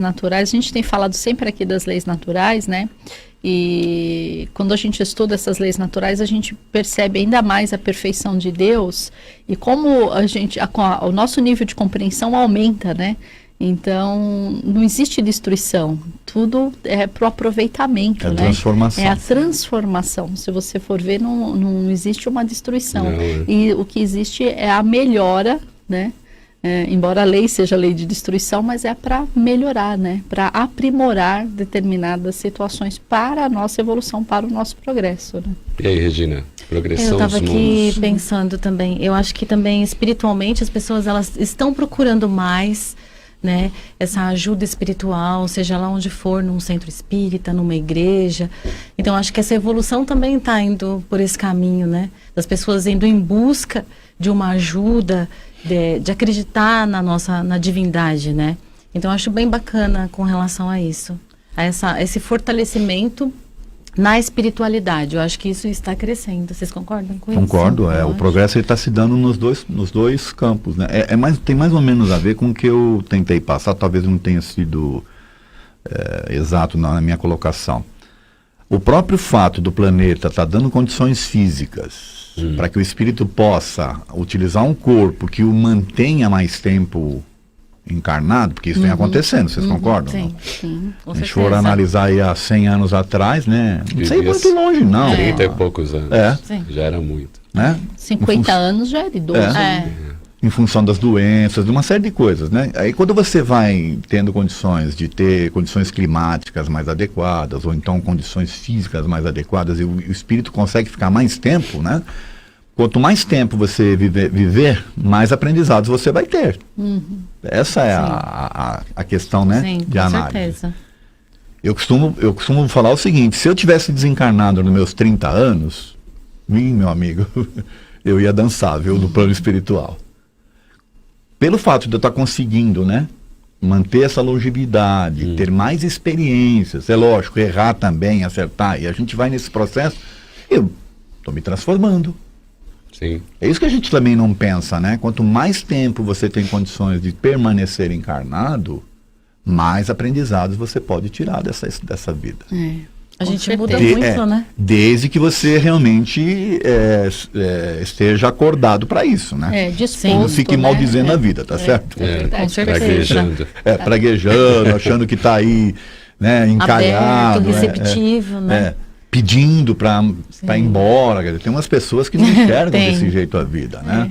naturais, a gente tem falado sempre aqui das leis naturais, né? E quando a gente estuda essas leis naturais, a gente percebe ainda mais a perfeição de Deus e como o nosso nível de compreensão aumenta, né? Então, não existe destruição, tudo é para o aproveitamento, né? Transformação. É a transformação. Se você for ver, não existe uma destruição. E o que existe é a melhora, né? Embora a lei seja lei de destruição, mas é para melhorar, né? Para aprimorar determinadas situações para a nossa evolução, para o nosso progresso, né? E aí, Regina? Progressão Eu estava dos aqui mundos. pensando também, eu acho que também espiritualmente as pessoas elas estão procurando mais, né, essa ajuda espiritual, seja lá onde for, num centro espírita, numa igreja. Então acho que essa evolução também está indo por esse caminho, né, das pessoas indo em busca de uma ajuda, de acreditar na divindade, né. Então acho bem bacana com relação a isso, a esse fortalecimento na espiritualidade. Eu acho que isso está crescendo. Vocês concordam com isso? Concordo. O progresso está se dando nos dois campos, né? Tem mais ou menos a ver com o que eu tentei passar, talvez não tenha sido exato na minha colocação. O próprio fato do planeta estar dando condições físicas para que o espírito possa utilizar um corpo que o mantenha mais tempo encarnado, porque isso vem acontecendo, vocês concordam? Sim, Sim. com Se a gente certeza. for analisar aí há 100 anos atrás, né? Não sei Vivia muito longe, não. 30 e poucos anos. Sim. Já era muito. Né? 50 anos já é idoso. né? Em função das doenças, de uma série de coisas, né? Aí quando você vai tendo condições de ter condições climáticas mais adequadas, ou então condições físicas mais adequadas, e o espírito consegue ficar mais tempo, né? Quanto mais tempo você viver, mais aprendizados você vai ter. Essa é a questão, né? Sim, de com análise. certeza. Eu costumo falar o seguinte: se eu tivesse desencarnado nos meus 30 anos, meu amigo, eu ia dançar, viu, no plano espiritual. Pelo fato de eu estar conseguindo, né, manter essa longevidade, ter mais experiências, é lógico, errar também, acertar, e a gente vai nesse processo, eu estou me transformando. Sim. É isso que a gente também não pensa, né? Quanto mais tempo você tem condições de permanecer encarnado, mais aprendizados você pode tirar dessa vida. A Com gente muda certeza. muito, né? Desde que você realmente esteja acordado para isso, né? Disposto, Não fique né? maldizendo a vida, tá certo? Com certeza. Praguejando. Praguejando, achando que está aí, né, encalhado. Aberto, receptivo, né? Pedindo para ir embora. Quer dizer, tem umas pessoas que não enxergam Tem. desse jeito a vida, né?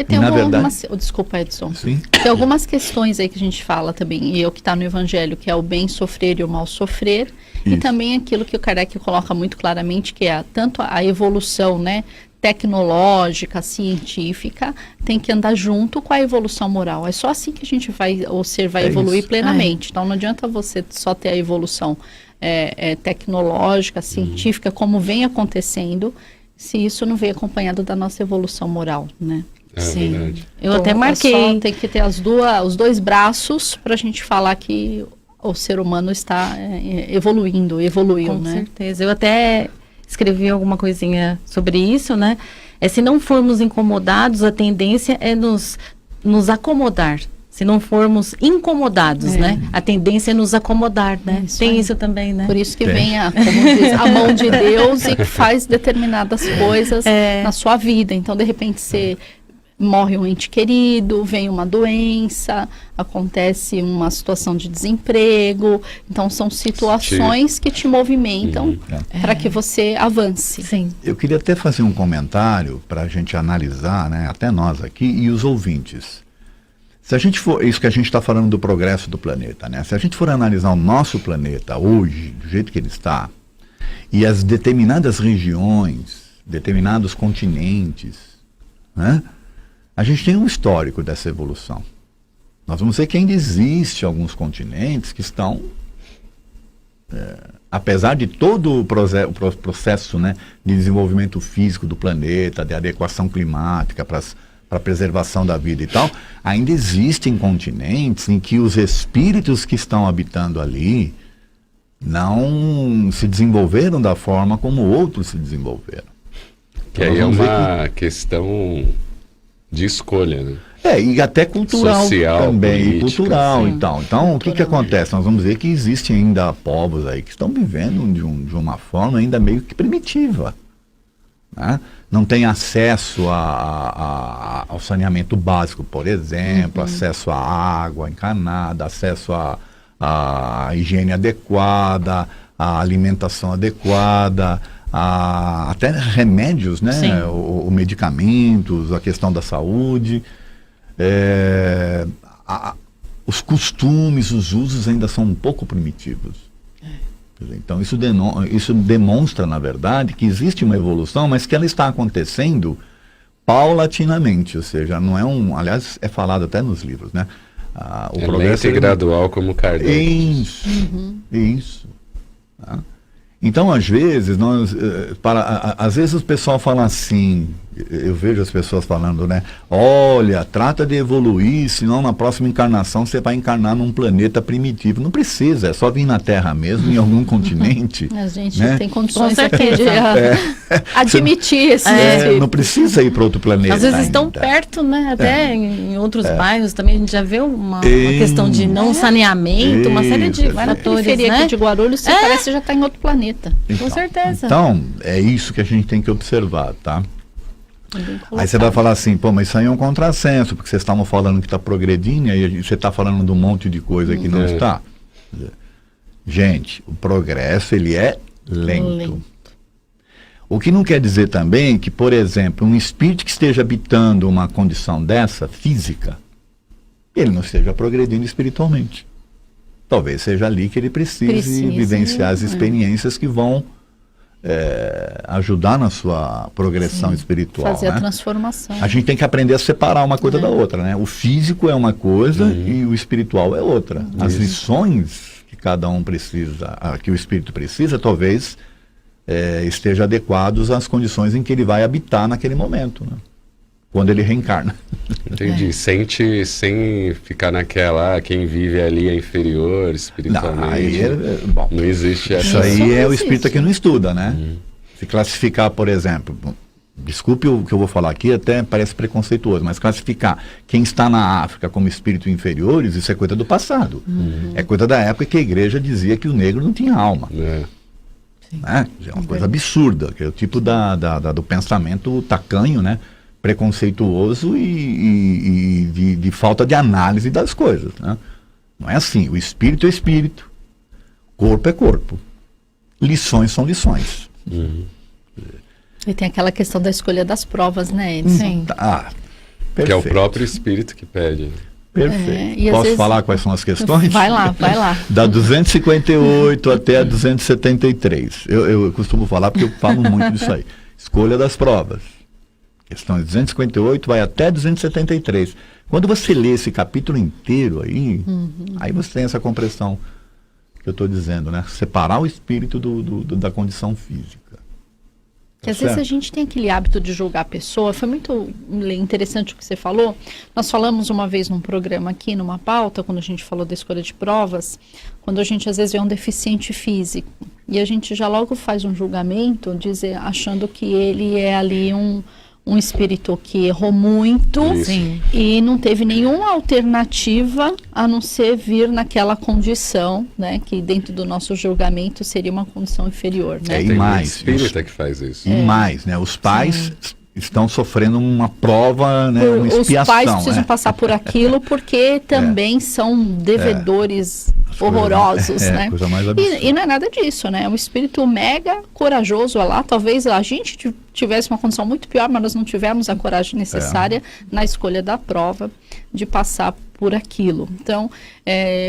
Tem na algumas, desculpa, Edson. Sim. Tem algumas questões aí que a gente fala também, e o que está no Evangelho, que é o bem sofrer e o mal sofrer, e Isso. também aquilo que o Kardec coloca muito claramente, que é tanto a evolução, né, tecnológica, científica, tem que andar junto com a evolução moral. É só assim que a gente o ser vai evoluir isso. plenamente. Então não adianta você só ter a evolução tecnológica, científica, como vem acontecendo, se isso não vem acompanhado da nossa evolução moral, né? Sim. Verdade. Eu Então, até marquei. Só tem que ter os dois braços para a gente falar que o ser humano está evoluiu, Com né? certeza. Eu até escrevi alguma coisinha sobre isso, né? Se não formos incomodados, a tendência é nos acomodar. Se não formos incomodados, né? A tendência é nos acomodar, né? Isso Tem aí. isso também, né? Por isso que Tem. vem como diz, a mão de Deus e que faz determinadas coisas na sua vida. Então, de repente, você morre um ente querido, vem uma doença, acontece uma situação de desemprego. Então, são situações que te movimentam para que você avance. Sim. Eu queria até fazer um comentário para a gente analisar, né, até nós aqui e os ouvintes. Se a gente for, isso que a gente está falando do progresso do planeta, né? Se a gente for analisar o nosso planeta hoje, do jeito que ele está, e as determinadas regiões, determinados continentes, né? A gente tem um histórico dessa evolução. Nós vamos ver que ainda existe alguns continentes que estão, apesar de todo o processo, né, de desenvolvimento físico do planeta, de adequação climática para a preservação da vida e tal, ainda existem continentes em que os espíritos que estão habitando ali não se desenvolveram da forma como outros se desenvolveram. Que aí é uma questão de escolha, né? E até cultural social, também, e política, cultural sim. então o que acontece? Nós vamos ver que existem ainda povos aí que estão vivendo de uma forma ainda meio que primitiva, né? Não tem acesso ao saneamento básico, por exemplo, acesso à água encanada, acesso à higiene adequada, à alimentação adequada, até remédios, né? O medicamentos, a questão da saúde. Os costumes, os usos ainda são um pouco primitivos. Então isso demonstra, na verdade, que existe uma evolução, mas que ela está acontecendo paulatinamente, ou seja, não é aliás, é falado até nos livros, né? O progresso lento e gradual como Kardec. Isso. Tá? Então, às vezes, às vezes o pessoal fala assim, eu vejo as pessoas falando, né? Olha, trata de evoluir, senão na próxima encarnação você vai encarnar num planeta primitivo. Não precisa, é só vir na Terra mesmo, em algum continente. A gente né? tem condições aqui de admitir esse... Não precisa ir para outro planeta. Às vezes ainda. estão perto, né? Até em outros bairros também a gente já vê uma questão de não saneamento, uma série de Vai na fatores, periferia né? aqui de Guarulhos, você parece que já está em outro planeta. Com certeza. Então, é isso que a gente tem que observar, tá? Aí você vai falar assim, pô, mas isso aí é um contrassenso, porque vocês estavam falando que está progredindo, e aí você está falando de um monte de coisa que não está. Gente, o progresso, ele é lento. O que não quer dizer também que, por exemplo, um espírito que esteja habitando uma condição dessa, física, ele não esteja progredindo espiritualmente. Talvez seja ali que ele precise vivenciar as experiências que vão ajudar na sua progressão espiritual. Fazer né? a transformação. A gente tem que aprender a separar uma coisa da outra, né? O físico é uma coisa e o espiritual é outra. As lições que cada um precisa, que o espírito precisa, talvez esteja adequados às condições em que ele vai habitar naquele momento, né? Quando ele reencarna. Entendi. Sente sem ficar naquela, quem vive ali é inferior espiritualmente. Não existe essa. Isso aí é o espírito que não estuda, né? Se classificar, por exemplo, desculpe o que eu vou falar aqui, até parece preconceituoso, mas classificar quem está na África como espíritos inferiores, isso é coisa do passado. É coisa da época que a igreja dizia que o negro não tinha alma. Né? É uma coisa absurda, que é o tipo do pensamento tacanho, né? Preconceituoso e de falta de análise das coisas, né? Não é assim, o espírito é espírito, corpo é corpo, lições são lições. E tem aquela questão da escolha das provas, né? Sim. Que é o próprio espírito que pede. Perfeito. Posso falar quais são as questões? Vai lá. Da 258 até a 273. Eu costumo falar porque eu falo muito disso aí. Escolha das provas. Questão de 258 vai até 273. Quando você lê esse capítulo inteiro aí, aí você tem essa compreensão que eu estou dizendo, né? Separar o espírito da condição física. Que às vezes a gente tem aquele hábito de julgar a pessoa. Foi muito interessante o que você falou. Nós falamos uma vez num programa aqui, numa pauta, quando a gente falou da escolha de provas, quando a gente às vezes vê um deficiente físico e a gente já logo faz um julgamento, achando que ele é ali um espírito que errou muito e não teve nenhuma alternativa a não ser vir naquela condição, né, que dentro do nosso julgamento seria uma condição inferior, né? E mais, espírita que faz isso. E mais, né? Os pais estão sofrendo uma prova, né, uma expiação. Os pais precisam passar por aquilo porque também são devedores horrorosos, né? Coisa mais absurda. E não é nada disso, né? É um espírito mega corajoso lá. Talvez a gente tivesse uma condição muito pior, mas nós não tivemos a coragem necessária na escolha da prova de passar por aquilo. Então,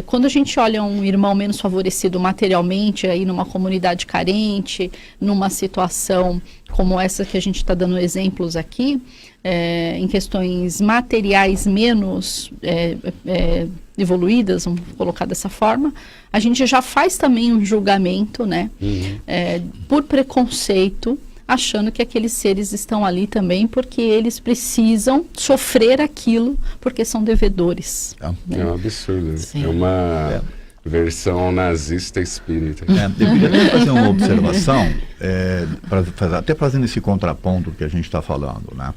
quando a gente olha um irmão menos favorecido materialmente, aí numa comunidade carente, numa situação como essa que a gente está dando exemplos aqui, em questões materiais menos evoluídas, vamos colocar dessa forma, a gente já faz também um julgamento, né? Por preconceito, achando que aqueles seres estão ali também porque eles precisam sofrer aquilo porque são devedores. É um absurdo. Sim. É uma versão nazista espírita. Eu queria até fazer uma observação, até fazendo esse contraponto que a gente está falando, né?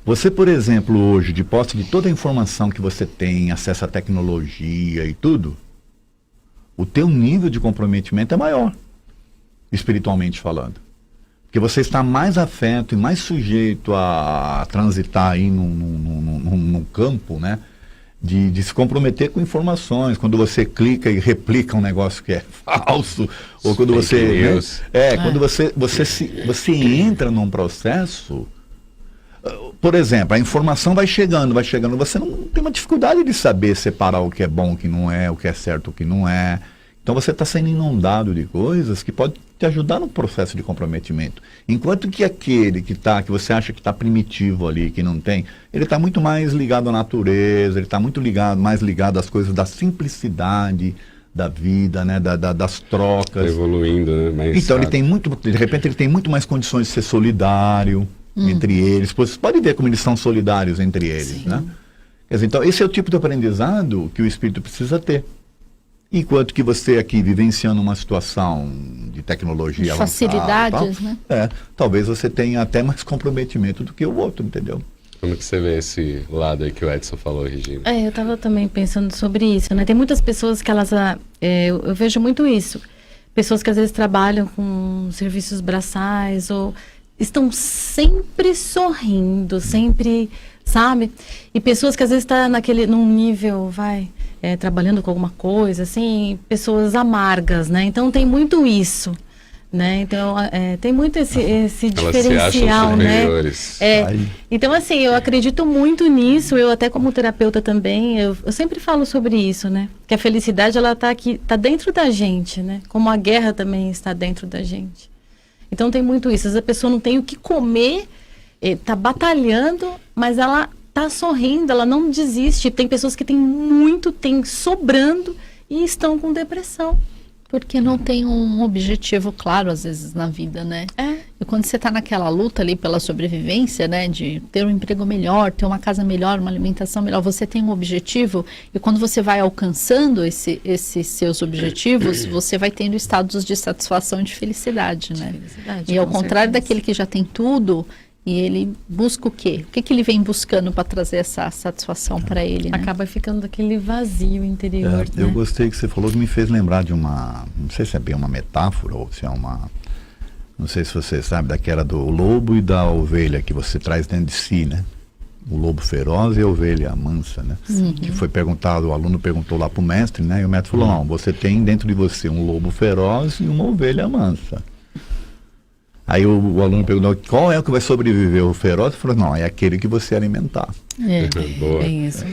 Você, por exemplo, hoje, de posse de toda a informação que você tem, acesso à tecnologia e tudo, o teu nível de comprometimento é maior, espiritualmente falando. Porque você está mais afeto e mais sujeito a transitar aí num campo, né? De se comprometer com informações. Quando você clica e replica um negócio que é falso, ou quando você... Né? Quando você entra num processo... Por exemplo, a informação vai chegando, você não tem uma dificuldade de saber separar o que é bom, o que não é, o que é certo, o que não é. Então você está sendo inundado de coisas que podem te ajudar no processo de comprometimento. Enquanto que aquele que você acha que está primitivo ali, que não tem, ele está muito mais ligado à natureza, ele está muito mais ligado às coisas da simplicidade da vida, né, das trocas. Evoluindo, né? Mais então ele tem de repente ele tem muito mais condições de ser solidário entre eles. Você pode ver como eles são solidários entre eles, né? Quer dizer, então esse é o tipo de aprendizado que o espírito precisa ter. Enquanto que você aqui vivenciando uma situação de tecnologia de avançada, facilidades, tal, né? Talvez você tenha até mais comprometimento do que o outro, entendeu? Como que você vê esse lado aí que o Edson falou, Regina? Eu estava também pensando sobre isso, né? Tem muitas pessoas que elas... eu vejo muito isso. Pessoas que às vezes trabalham com serviços braçais ou estão sempre sorrindo, sempre, sabe? E pessoas que às vezes estão num nível, trabalhando com alguma coisa, assim, pessoas amargas, né? Então tem muito isso, né? Então tem muito esse diferencial, né? Então assim, eu acredito muito nisso. Eu até como terapeuta também, eu sempre falo sobre isso, né? Que a felicidade ela tá aqui, tá dentro da gente, né? Como a guerra também está dentro da gente. Então tem muito isso. Às vezes a pessoa não tem o que comer, tá batalhando, mas ela tá sorrindo, ela não desiste. Tem pessoas que têm sobrando e estão com depressão. Porque não tem um objetivo claro, às vezes, na vida, né? E quando você está naquela luta ali pela sobrevivência, né? De ter um emprego melhor, ter uma casa melhor, uma alimentação melhor, você tem um objetivo. E quando você vai alcançando esses seus objetivos, você vai tendo estados de satisfação e de felicidade, né? E ao contrário daquele que já tem tudo... E ele busca o quê? O que ele vem buscando para trazer essa satisfação para ele, né? Acaba ficando aquele vazio interior, né? Eu gostei que você falou, que me fez lembrar de uma... Não sei se é bem uma metáfora ou se é uma... Não sei se você sabe, daquela do lobo e da ovelha que você traz dentro de si, né? O lobo feroz e a ovelha mansa, né? Que foi perguntado, o aluno perguntou lá para o mestre, né? E o mestre falou, não, você tem dentro de você um lobo feroz e uma ovelha mansa. Aí o aluno perguntou, qual é o que vai sobreviver, o feroz? Ele falou, não, é aquele que você alimentar. Boa. É isso.